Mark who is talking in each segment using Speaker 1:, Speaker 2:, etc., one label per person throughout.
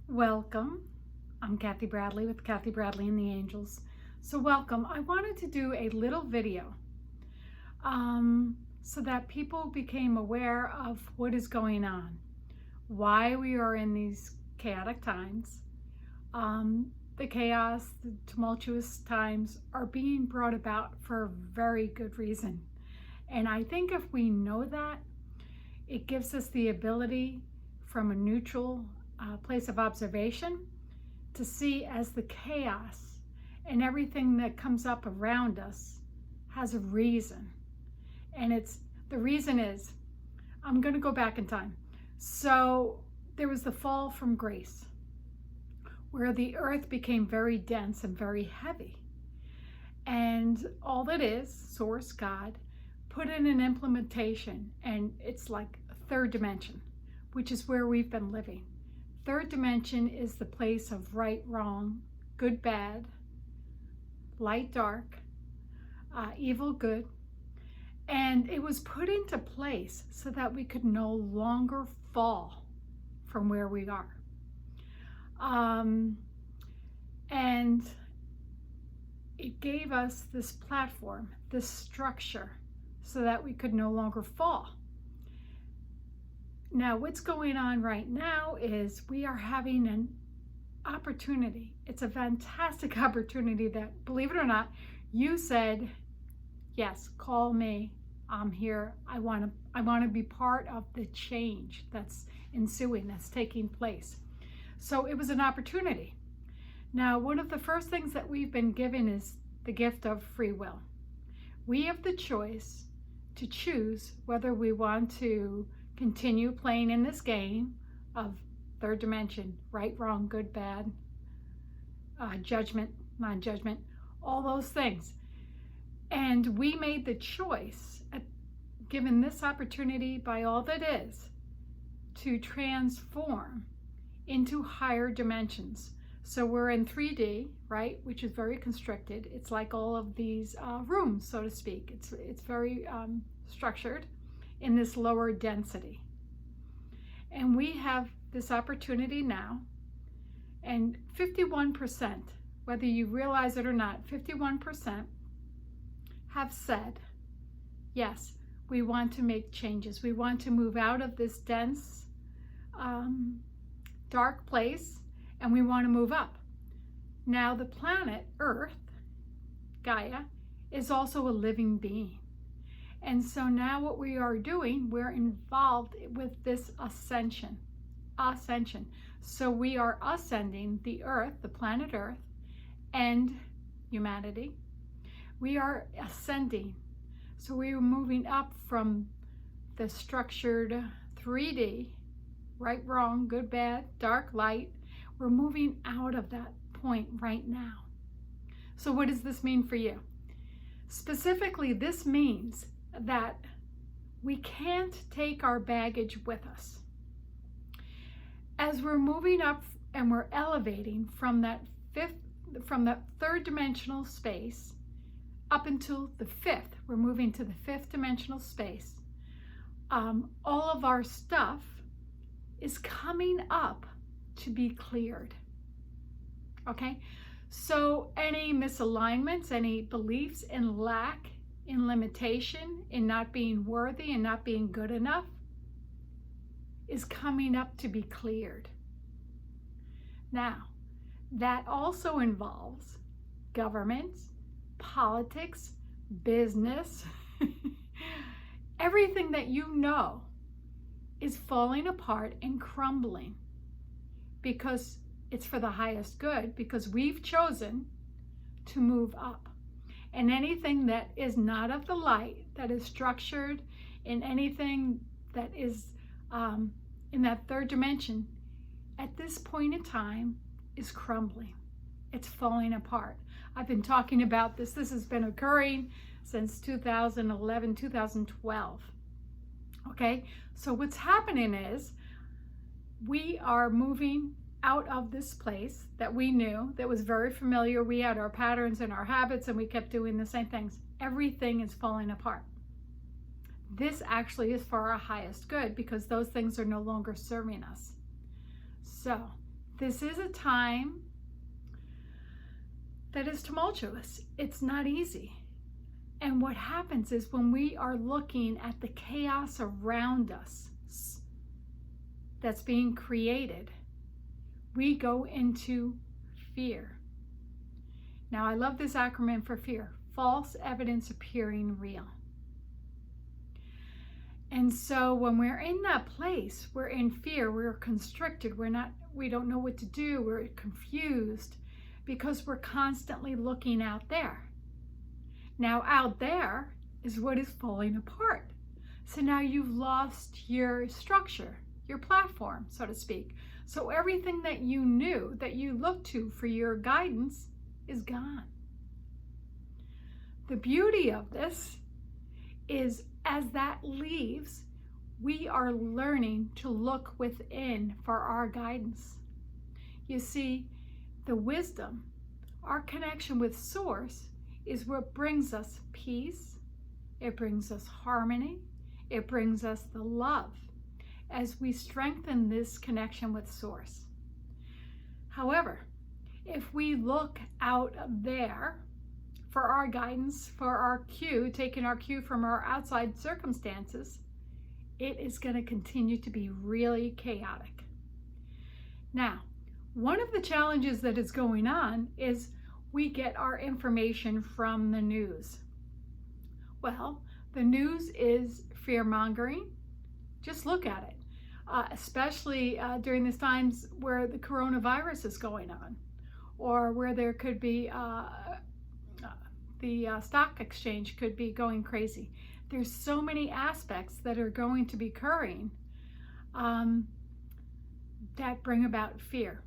Speaker 1: Welcome. I'm Kathy Bradley with Kathy Bradley and the Angels. So welcome. I wanted to do a little video so that people became aware of what is going on, why we are in these chaotic times. The chaos, the tumultuous times are being brought about for a very good reason. And I think if we know that, it gives us the ability from a neutral place of observation to see as the chaos and everything that comes up around us has a reason. And the reason is, I'm going to go back in time. So there was the fall from grace, where the earth became very dense and very heavy. And all that is, Source, God, put in an implementation, and it's like a third dimension, which is where we've been living. Third dimension is the place of right, wrong, good, bad, light, dark, evil, good. And it was put into place so that we could no longer fall from where we are. And it gave us this platform, this structure, so that we could no longer fall. Now, what's going on right now is we are having an opportunity. It's a fantastic opportunity that, believe it or not, you said, yes, call me. I'm here. I want to be part of the change that's ensuing, that's taking place. So it was an opportunity. Now, one of the first things that we've been given is the gift of free will. We have the choice to choose whether we want to continue playing in this game of third dimension, right, wrong, good, bad, judgment, non-judgment, all those things. And we made the choice, given this opportunity by all that is, to transform into higher dimensions. So we're in 3D, right, which is very constricted. It's like all of these rooms, so to speak. It's very structured in this lower density. And we have this opportunity now, and 51%, whether you realize it or not, 51% have said, yes, we want to make changes. We want to move out of this dense, dark place, and we want to move up. Now, the planet Earth, Gaia, is also a living being. And so now what we are doing, we're involved with this ascension. So we are ascending the Earth, the planet Earth, and humanity. We are ascending. So we are moving up from the structured 3D, right, wrong, good, bad, dark, light. We're moving out of that point right now. So what does this mean for you? Specifically, this means that we can't take our baggage with us. As we're moving up and we're elevating from that third dimensional space up until the fifth, we're moving to the fifth dimensional space. All of our stuff is coming up to be cleared. Okay? So any misalignments, any beliefs in lack, in limitation, in not being worthy and not being good enough is coming up to be cleared. Now, that also involves governments, politics, business, everything that you know is falling apart and crumbling because it's for the highest good, because we've chosen to move up. And anything that is not of the light, that is structured in anything that is in that third dimension, at this point in time is crumbling. It's falling apart. I've been talking about this. This has been occurring since 2011, 2012. Okay, so what's happening is we are moving out of this place that we knew, that was very familiar. We had our patterns and our habits, and we kept doing the same things. Everything is falling apart. This actually is for our highest good because those things are no longer serving us. So This is a time that is tumultuous. It's not easy. And what happens is when we are looking at the chaos around us that's being created, we go into fear. Now, I love this acronym for fear: false evidence appearing real. And so when we're in that place, we're in fear, we're constricted, we don't know what to do, we're confused because we're constantly looking out there. Now, out there is what is falling apart. So now you've lost your structure, your platform, so to speak. So everything that you knew, that you looked to for your guidance, is gone. The beauty of this is, as that leaves, we are learning to look within for our guidance. You see, the wisdom, our connection with Source, is what brings us peace, it brings us harmony, it brings us the love as we strengthen this connection with Source. However, if we look out there for our guidance, for our cue, taking our cue from our outside circumstances, it is going to continue to be really chaotic. Now, one of the challenges that is going on is we get our information from the news. Well, the news is fear-mongering. Just look at it, especially during these times where the coronavirus is going on, or where there could be the stock exchange could be going crazy. There's so many aspects that are going to be occurring that bring about fear.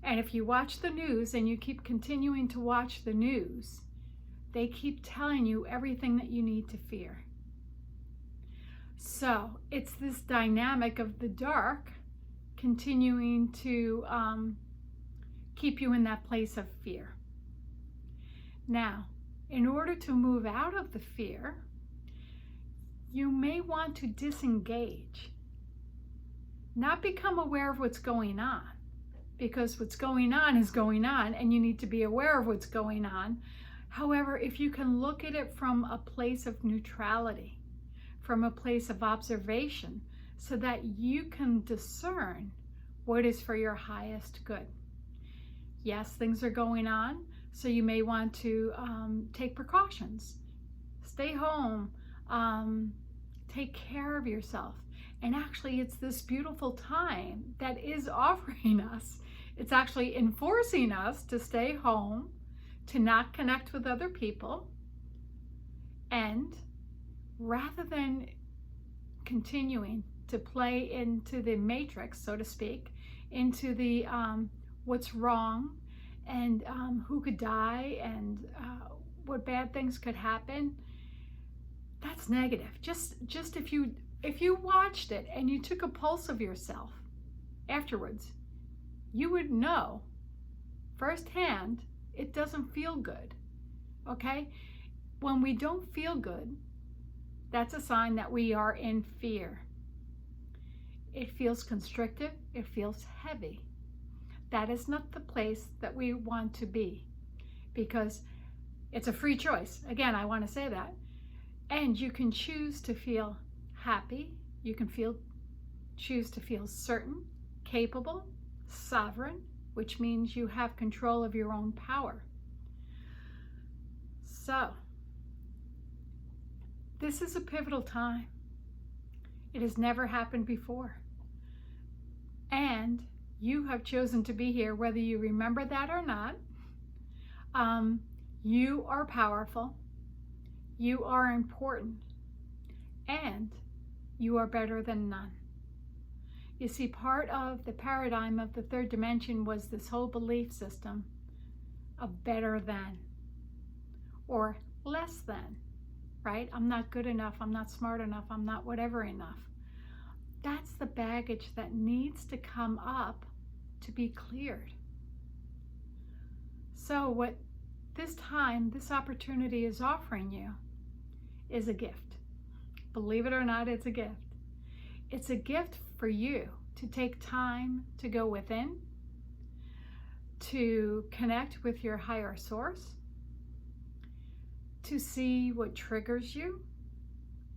Speaker 1: And if you watch the news and you keep continuing to watch the news, they keep telling you everything that you need to fear. So it's this dynamic of the dark continuing to keep you in that place of fear. Now, in order to move out of the fear, you may want to disengage, not become aware of what's going on, because what's going on is going on and you need to be aware of what's going on. However, if you can look at it from a place of neutrality, from a place of observation, so that you can discern what is for your highest good. Yes, things are going on, so you may want to take precautions, stay home, take care of yourself. And actually, it's this beautiful time that is offering us, it's actually enforcing us to stay home, to not connect with other people, and rather than continuing to play into the matrix, so to speak, into the what's wrong and who could die and what bad things could happen, that's negative. Just if you watched it and you took a pulse of yourself afterwards, you would know firsthand it doesn't feel good. Okay? When we don't feel good, that's a sign that we are in fear. It feels constrictive, it feels heavy. That is not the place that we want to be, because it's a free choice. Again, I want to say that. And you can choose to feel happy, you can choose to feel certain, capable, sovereign, which means you have control of your own power. So, this is a pivotal time. It has never happened before. And you have chosen to be here, whether you remember that or not. You are powerful. You are important. And you are better than none. You see, part of the paradigm of the third dimension was this whole belief system of better than or less than, right? I'm not good enough, I'm not smart enough, I'm not whatever enough. That's the baggage that needs to come up to be cleared. So what this time, this opportunity is offering you is a gift. Believe it or not, it's a gift. It's a gift for you to take time to go within, to connect with your higher source, to see what triggers you.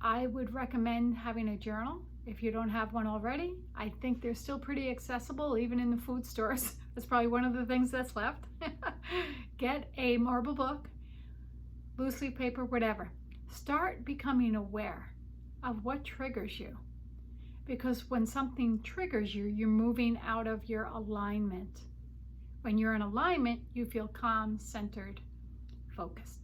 Speaker 1: I would recommend having a journal if you don't have one already. I think they're still pretty accessible, even in the food stores. That's probably one of the things that's left. Get a marble book, loose leaf paper, whatever. Start becoming aware of what triggers you. Because when something triggers you, you're moving out of your alignment. When you're in alignment, you feel calm, centered, focused.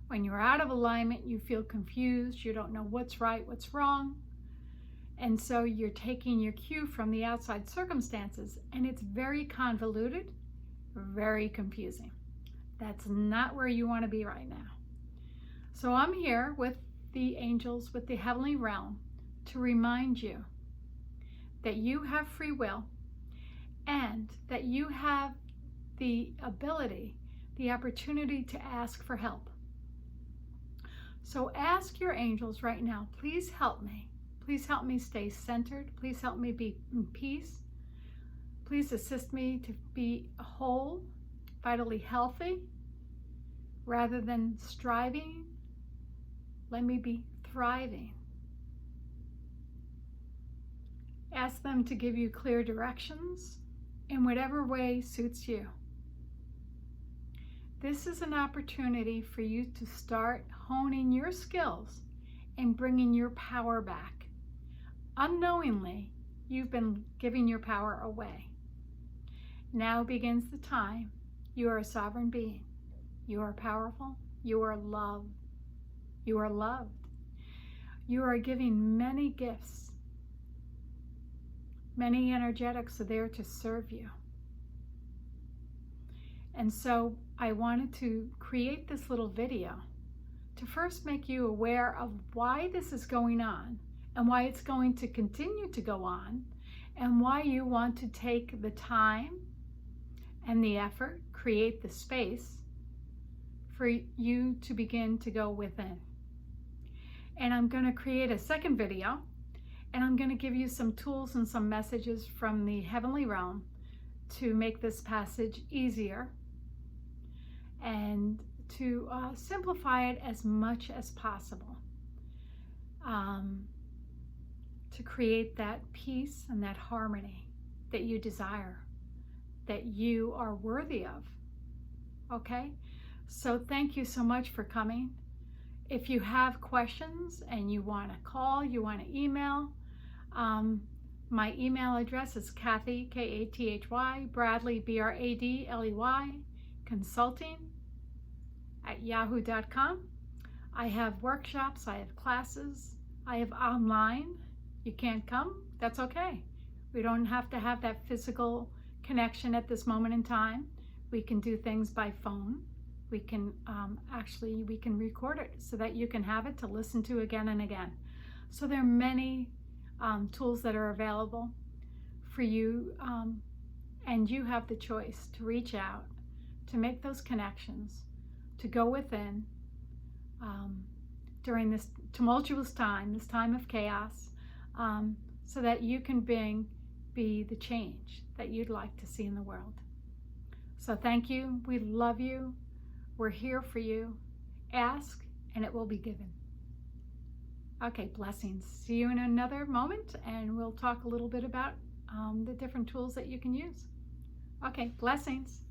Speaker 1: When you're out of alignment, you feel confused. You don't know what's right, what's wrong. And so you're taking your cue from the outside circumstances, and it's very convoluted, very confusing. That's not where you want to be right now. So I'm here with the angels, with the heavenly realm, to remind you that you have free will and that you have the ability, the opportunity to ask for help. So ask your angels right now, please help me. Please help me stay centered. Please help me be in peace. Please assist me to be whole, vitally healthy. Rather than striving, let me be thriving. Ask them to give you clear directions in whatever way suits you. This is an opportunity for you to start honing your skills and bringing your power back. Unknowingly, you've been giving your power away. Now begins the time. You are a sovereign being. You are powerful. You are loved. You are loved. You are giving many gifts. Many energetics are there to serve you. And so I wanted to create this little video to first make you aware of why this is going on and why it's going to continue to go on, and why you want to take the time and the effort, create the space for you to begin to go within. And I'm going to create a second video, and I'm going to give you some tools and some messages from the heavenly realm to make this passage easier and to simplify it as much as possible. To create that peace and that harmony that you desire, that you are worthy of. Okay? So thank you so much for coming. If you have questions and you want to call, you want to email, my email address is Kathy, Kathy, Bradley, Bradley, consulting @yahoo.com. I have workshops, I have classes, I have online. You can't come, that's okay. We don't have to have that physical connection at this moment in time. We can do things by phone. We can we can record it so that you can have it to listen to again and again. So there are many tools that are available for you, and you have the choice to reach out, to make those connections, to go within during this tumultuous time, this time of chaos, so that you can be the change that you'd like to see in the world. So thank you. We love you. We're here for you. Ask and it will be given. Okay, blessings. See you in another moment, and we'll talk a little bit about the different tools that you can use. Okay, blessings.